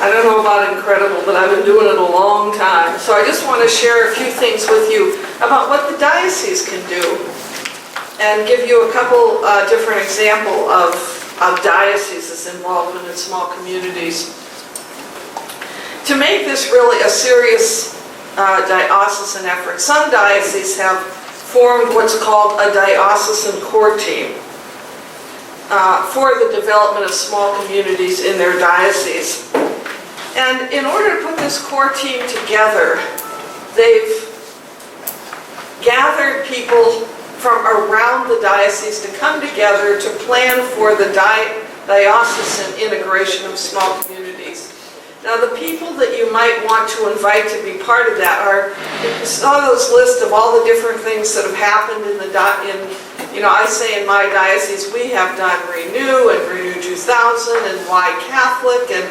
I don't know about incredible, but I've been doing it a long time. So I just want to share a few things with you about what the diocese can do and give you a couple different examples of dioceses' involvement in small communities. To make this really a serious diocesan effort, some dioceses have formed what's called a diocesan core team for the development of small communities in their diocese. And in order to put this core team together, they've gathered people from around the diocese to come together to plan for the diocesan integration of small communities. Now, the people that you might want to invite to be part of that are, you saw those lists of all the different things that have happened in the, I say in my diocese, we have done Renew and Renew 2000 and Why Catholic and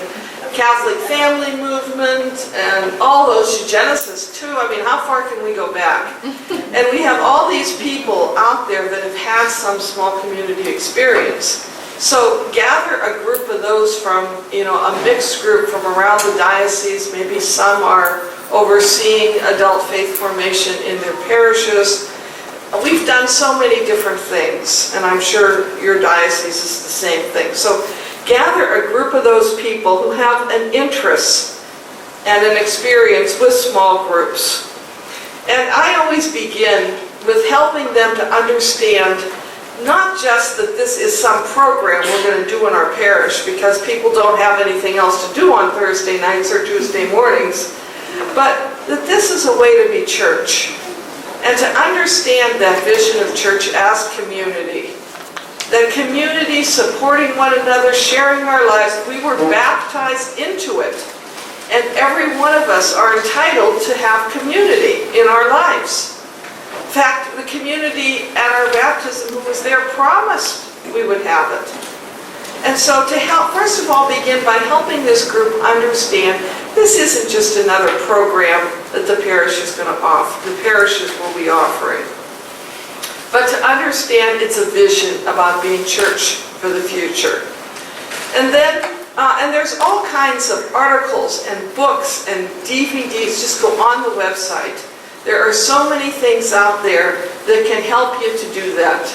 Catholic Family Movement and all those, Genesis too. I mean, how far can we go back? And we have all these people out there that have had some small community experience. So gather a group of those from, a mixed group from around the diocese. Maybe some are overseeing adult faith formation in their parishes. We've done so many different things, and I'm sure your diocese is the same thing. So gather a group of those people who have an interest and an experience with small groups. And I always begin with helping them to understand not just that this is some program we're going to do in our parish because people don't have anything else to do on Thursday nights or Tuesday mornings, but that this is a way to be church and to understand that vision of church as community. That community supporting one another, sharing our lives. We were baptized into it, and every one of us are entitled to have community in our lives. In fact, the community at our baptism who was there promised we would have it. And so to help, first of all, begin by helping this group understand this isn't just another program that the parish is going to offer, the parishes will be offering. But to understand it's a vision about being church for the future. And then, and there's all kinds of articles and books and DVDs, just go on the website. There are so many things out there that can help you to do that,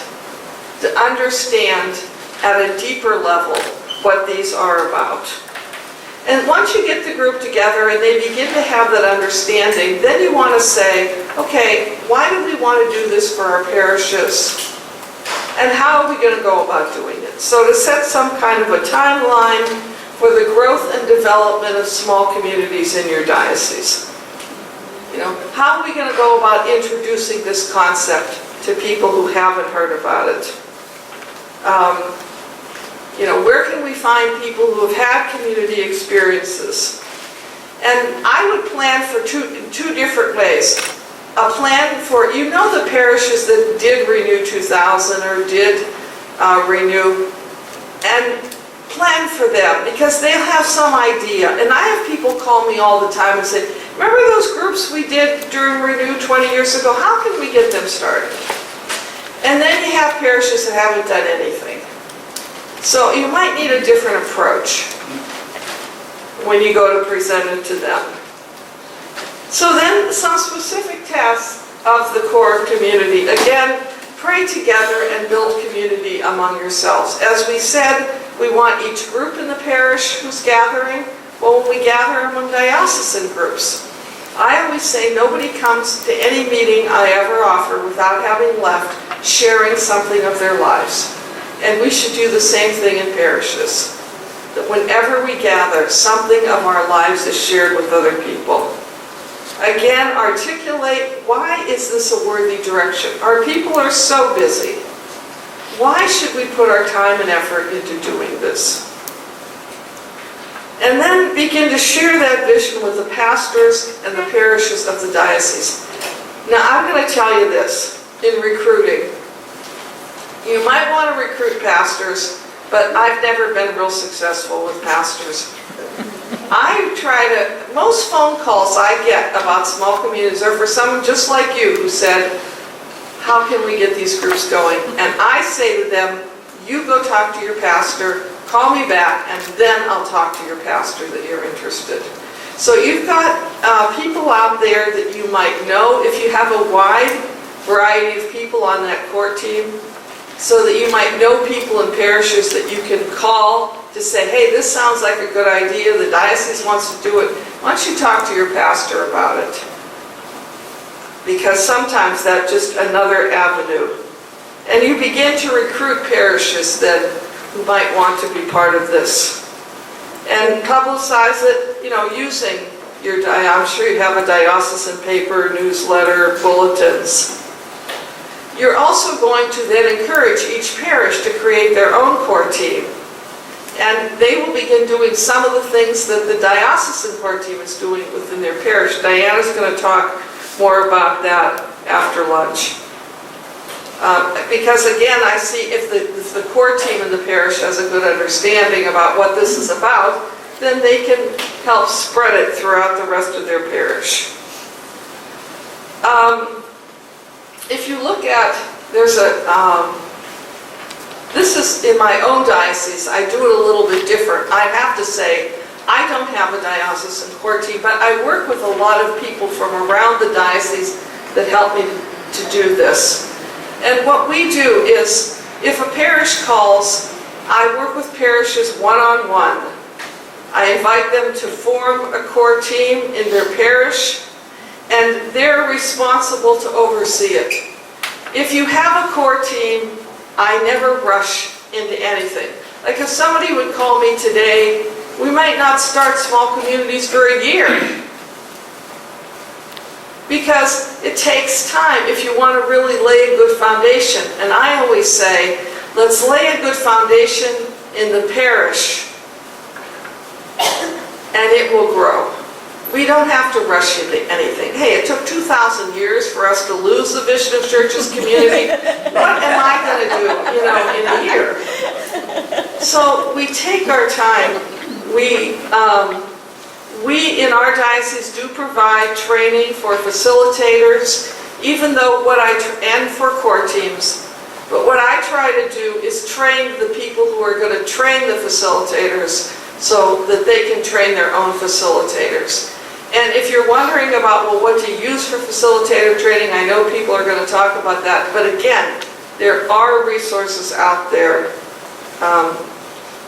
to understand at a deeper level what these are about. And once you get the group together and they begin to have that understanding, then you want to say, okay, why do we want to do this for our parishes? And how are we going to go about doing it? So to set some kind of a timeline for the growth and development of small communities in your diocese. How are we going to go about introducing this concept to people who haven't heard about it? Where can we find people who have had community experiences? And I would plan for two different ways. A plan for, the parishes that did Renew 2000 or did Renew, and plan for them because they'll have some idea. And I have people call me all the time and say, remember those groups we did during Renew 20 years ago? How can we get them started? And then you have parishes that haven't done anything. So you might need a different approach when you go to present it to them. So then some specific tasks of the core community. Again, pray together and build community among yourselves. As we said, we want each group in the parish who's gathering. Well, when we gather among diocesan groups, I always say nobody comes to any meeting I ever offer without having left sharing something of their lives. And we should do the same thing in parishes. That whenever we gather, something of our lives is shared with other people. Again, articulate, why is this a worthy direction? Our people are so busy. Why should we put our time and effort into doing this? And then begin to share that vision with the pastors and the parishes of the diocese. Now, I'm going to tell you this in recruiting. You might want to recruit pastors, but I've never been real successful with pastors. Most phone calls I get about small communities are for someone just like you who said, how can we get these groups going? And I say to them, you go talk to your pastor, call me back, and then I'll talk to your pastor that you're interested. So you've got people out there that you might know. If you have a wide variety of people on that court team, so that you might know people in parishes that you can call to say, hey, this sounds like a good idea, the diocese wants to do it. Why don't you talk to your pastor about it? Because sometimes that's just another avenue. And you begin to recruit parishes then who might want to be part of this. And publicize it, using your, I'm sure you have a diocesan paper, newsletter, bulletins. You're also going to then encourage each parish to create their own core team. And they will begin doing some of the things that the diocesan core team is doing within their parish. Diana's going to talk more about that after lunch. Because again, I see if the core team in the parish has a good understanding about what this is about, then they can help spread it throughout the rest of their parish. If you look at, there's a, this is in my own diocese. I do it a little bit different. I have to say, I don't have a diocesan core team, but I work with a lot of people from around the diocese that help me to do this. And what we do is, if a parish calls, I work with parishes one-on-one. I invite them to form a core team in their parish, and they're responsible to oversee it. If you have a core team, I never rush into anything. Like if somebody would call me today, we might not start small communities for a year. Because it takes time if you want to really lay a good foundation. And I always say, let's lay a good foundation in the parish, and it will grow. We don't have to rush into anything. Hey, it took 2,000 years for us to lose the vision of church's community. What am I going to do, in a year? So we take our time. We in our diocese do provide training for facilitators, even though and for core teams. But what I try to do is train the people who are going to train the facilitators so that they can train their own facilitators. And if you're wondering about, well, what to use for facilitator training, I know people are going to talk about that. But again, there are resources out there.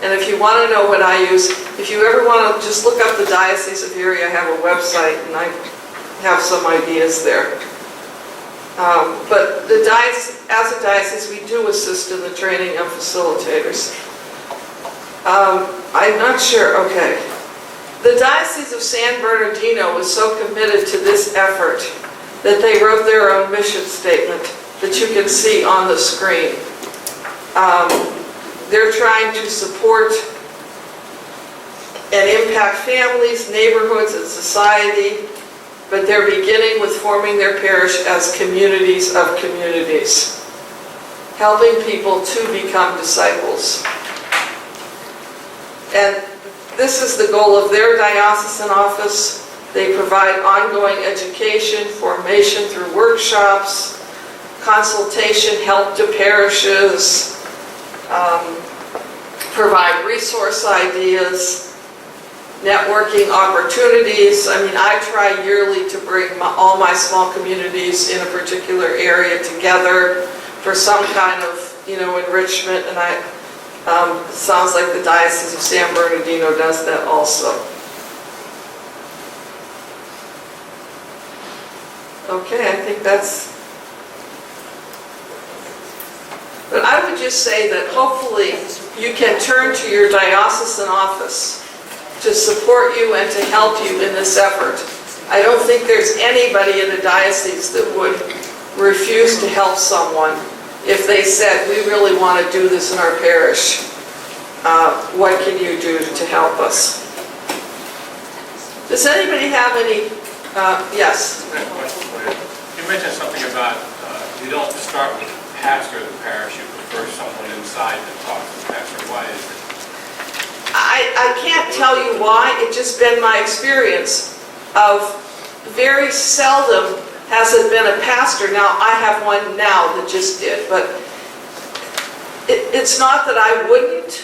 And if you want to know what I use, if you ever want to just look up the Diocese of Erie, I have a website and I have some ideas there. But as a diocese, we do assist in the training of facilitators. I'm not sure, okay. The Diocese of San Bernardino was so committed to this effort that they wrote their own mission statement that you can see on the screen. They're trying to support and impact families, neighborhoods, and society, but they're beginning with forming their parish as communities of communities, helping people to become disciples. And this is the goal of their diocesan office. They provide ongoing education, formation through workshops, consultation, help to parishes, provide resource ideas, networking opportunities. I mean, I try yearly to bring all my small communities in a particular area together for some kind of, enrichment, and it sounds like the Diocese of San Bernardino does that also. Okay, I think that's... But I would just say that hopefully you can turn to your diocesan office to support you and to help you in this effort. I don't think there's anybody in the diocese that would refuse to help someone if they said, we really want to do this in our parish. What can you do to help us? Does anybody have any? Yes? You mentioned something about you don't start with the pastor of the parish, you prefer someone inside to talk to the pastor. Why is it? I can't tell you why. It's just been my experience of very seldom has it been a pastor. Now, I have one now that just did, but it's not that I wouldn't.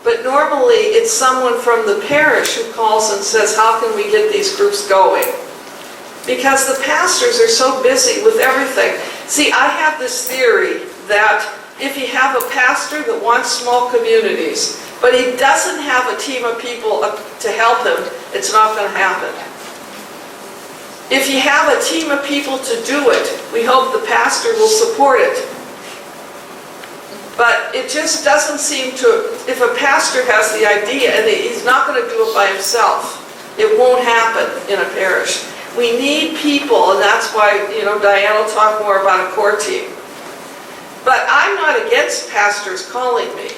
But normally, it's someone from the parish who calls and says, how can we get these groups going? Because the pastors are so busy with everything. See, I have this theory that if you have a pastor that wants small communities, but he doesn't have a team of people to help him, it's not going to happen. If you have a team of people to do it, we hope the pastor will support it. But it just doesn't seem to, if a pastor has the idea and he's not going to do it by himself, it won't happen in a parish. We need people, and that's why, Diane will talk more about a core team. But I'm not against pastors calling me,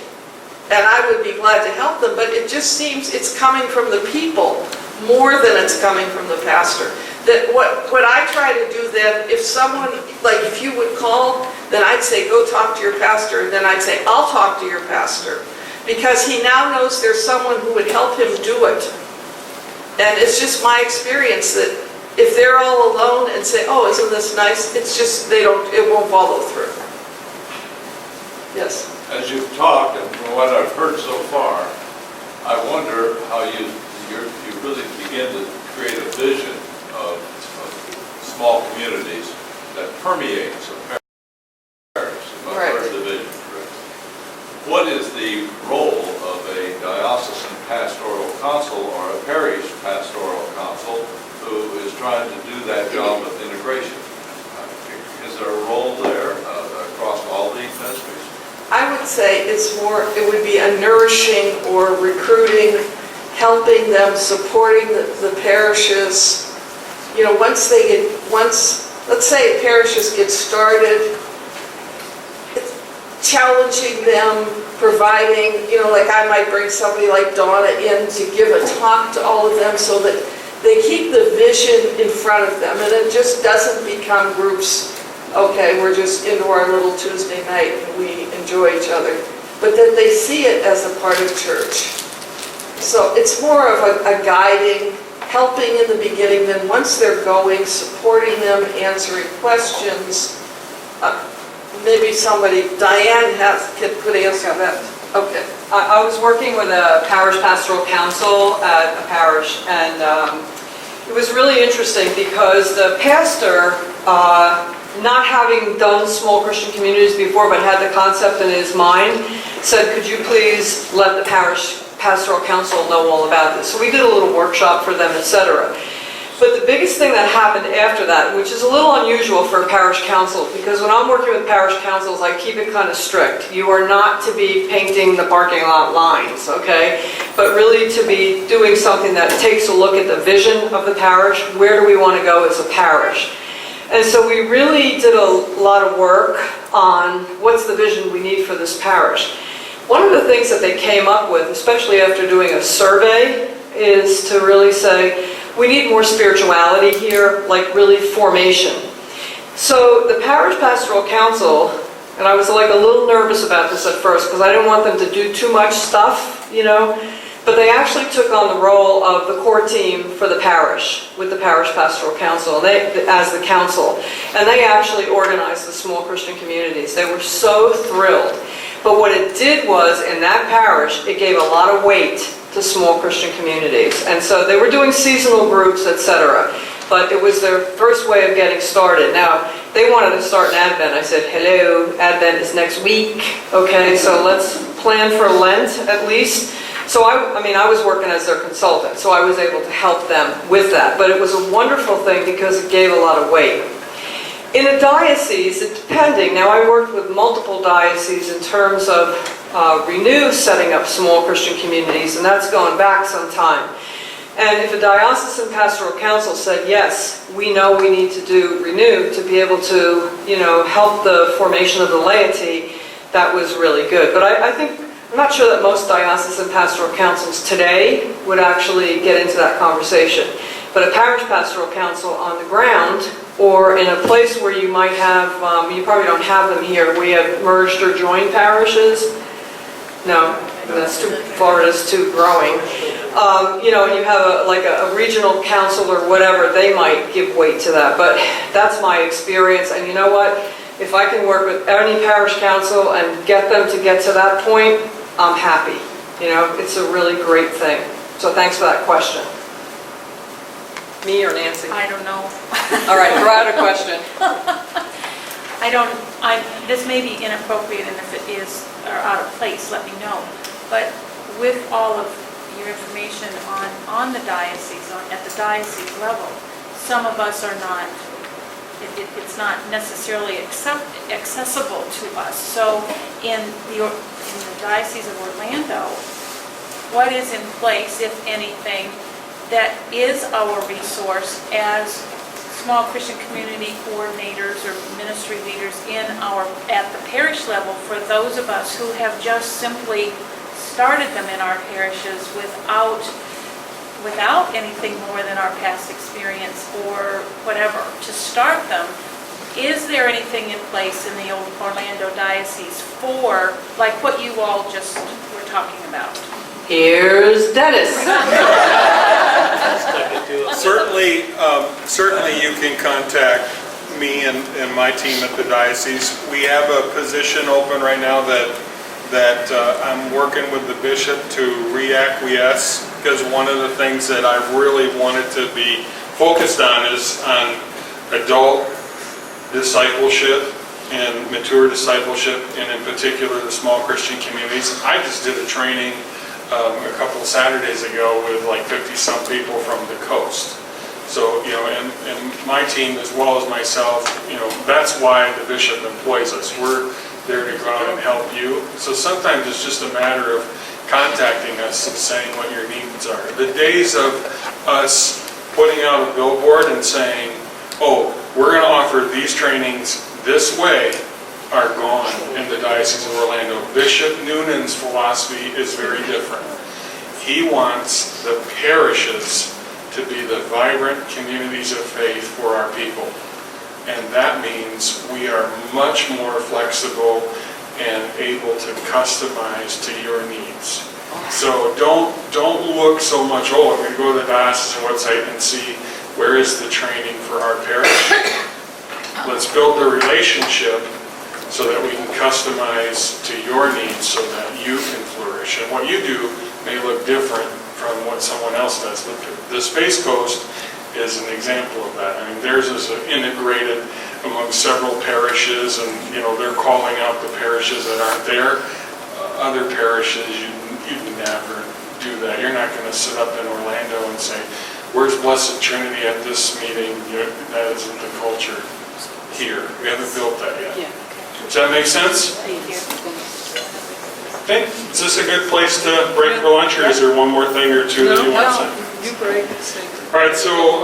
and I would be glad to help them, but it just seems it's coming from the people more than it's coming from the pastor. That what I try to do then, if someone, like if you would call, then I'd say, go talk to your pastor, and then I'd say, I'll talk to your pastor. Because he now knows there's someone who would help him do it. And it's just my experience that if they're all alone and say, oh, isn't this nice? It's just, it won't follow through. Yes? As you've talked, and from what I've heard so far, I wonder how you really begin to create a vision of small communities that permeates a parish, if I've heard the vision correctly. What is the role of a diocesan pastoral council or a parish pastoral council who is trying to do that job of integration? Is there a role there across all these ministries? I would say it would be a nourishing or recruiting, helping them, supporting the parishes. Let's say parishes get started, challenging them, providing, like I might bring somebody like Donna in to give a talk to all of them so that they keep the vision in front of them, and it just doesn't become groups, okay, we're just into our little Tuesday night and we enjoy each other, but that they see it as a part of church. So it's more of a guiding, helping in the beginning, then once they're going, supporting them, answering questions. Maybe somebody, Diane could answer that. Okay. I was working with a parish pastoral council at a parish, and it was really interesting because the pastor, not having done small Christian communities before but had the concept in his mind, said, could you please let the parish pastoral council know all about this? So we did a little workshop for them, etc. But the biggest thing that happened after that, which is a little unusual for a parish council, because when I'm working with parish councils, I keep it kind of strict. You are not to be painting the parking lot lines, okay? But really to be doing something that takes a look at the vision of the parish. Where do we want to go as a parish? And so we really did a lot of work on what's the vision we need for this parish. One of the things that they came up with, especially after doing a survey, is to really say, we need more spirituality here, like really formation. So the Parish Pastoral Council, and I was like a little nervous about this at first because I didn't want them to do too much stuff, but they actually took on the role of the core team for the parish with the Parish Pastoral Council as the council. And they actually organized the small Christian communities. They were so thrilled. But what it did was, in that parish, it gave a lot of weight to small Christian communities. And so they were doing seasonal groups, etc. But it was their first way of getting started. Now, they wanted to start in Advent. I said, hello, Advent is next week. Okay, so let's plan for Lent at least. So I was working as their consultant, so I was able to help them with that. But it was a wonderful thing because it gave a lot of weight. In a diocese, it's depending. Now, I worked with multiple dioceses in terms of Renew setting up small Christian communities, and that's going back some time. And if a diocesan pastoral council said, yes, we know we need to do Renew to be able to, help the formation of the laity, that was really good. But I'm not sure that most diocesan pastoral councils today would actually get into that conversation. But a parish pastoral council on the ground, or in a place where you might have, you probably don't have them here, where you have merged or joined parishes. No, that's too, Florida's too growing. And you have a regional council or whatever, they might give weight to that. But that's my experience, and you know what? If I can work with any parish council and get them to get to that point, I'm happy. You know, it's a really great thing. So thanks for that question. Me or Nancy? I don't know. All right, throw out a question. This may be inappropriate, and if it is, or out of place, let me know. But with all of your information on the diocese, at the diocese level, some of us are not, it's not necessarily accessible to us. So in the Diocese of Orlando, what is in place, if anything, that is our resource as small Christian community coordinators or ministry leaders at the parish level for those of us who have just simply started them in our parishes without anything more than our past experience or whatever to start them? Is there anything in place in the old Orlando diocese for, like what you all just were talking about? Here's Dennis. Certainly you can contact me and my team at the diocese. We have a position open right now that I'm working with the bishop to reacquiesce, because one of the things that I really wanted to be focused on is on adult discipleship and mature discipleship, and in particular the small Christian communities. I just did a training a couple of Saturdays ago with like 50-some people from the coast. So, you know, and my team as well as myself, you know, that's why the bishop employs us. We're there to go out and help you. So sometimes it's just a matter of contacting us and saying what your needs are. The days of us putting out a billboard and saying, oh, we're going to offer these trainings this way, are gone in the Diocese of Orlando. Bishop Noonan's philosophy is very different. He wants the parishes to be the vibrant communities of faith for our people. And that means we are much more flexible and able to customize to your needs. So don't look so much, oh, I'm going to go to the diocesan website and see where is the training for our parish. Let's build the relationship so that we can customize to your needs so that you can flourish. And what you do may look different from what someone else does. The Space Coast is an example of that. I mean, theirs is integrated among several parishes, and you know they're calling out the parishes that aren't there. Other parishes, you'd never do that. You're not going to sit up in Orlando and say, "Where's Blessed Trinity at this meeting?" That isn't the culture here. We haven't built that yet. Yeah. Does that make sense? Thank you. Okay. Is this a good place to break for lunch, or is there one more thing or two that you want to say? You break. All right, so